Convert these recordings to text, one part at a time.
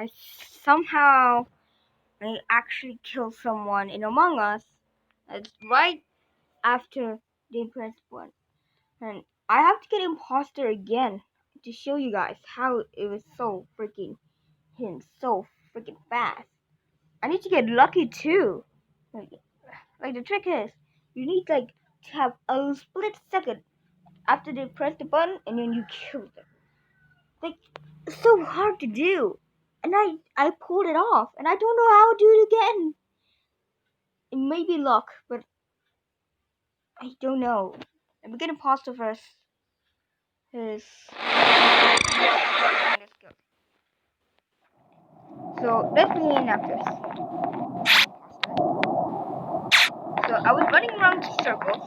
I somehow I actually killed someone in Among Us. It's right after they pressed one, and I have to get imposter again to show you guys how it was so freaking him so freaking fast. I need to get lucky too. Like the trick is, you need like to have a split second after they press the button and then you kill them. Like it's so hard to do, and I pulled it off, and I don't know how to do it again. It may be luck, but I don't know. Let me get imposter first. Let's go. So let's begin after this. So I was running around circles,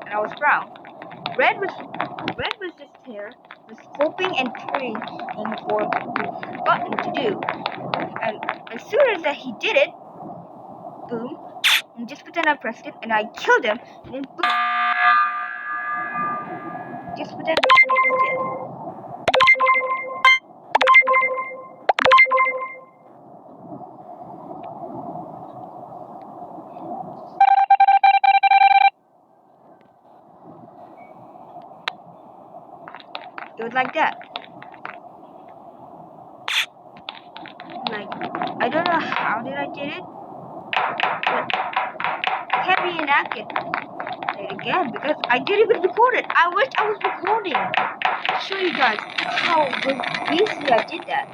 and I was brown. Red was just here, was hoping and praying for the button to do. And as soon as that he did it, boom, and just pretend I pressed it, and I killed him, and then boom, just pretend I pressed it. It was like that. Like, I don't know how did I did it, but I can't reenact it again because I didn't even record it. I wish I was recording to show you guys how easily I did that.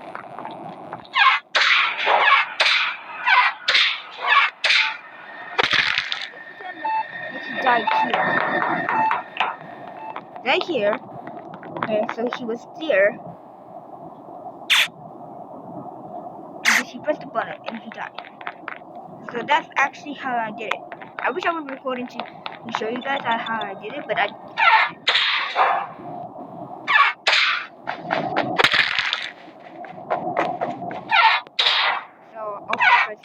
He died here. Right here. And so he was there. And he pressed the button and he died. So that's actually how I did it. I wish I was recording to show you guys how I did it, but I. So, okay,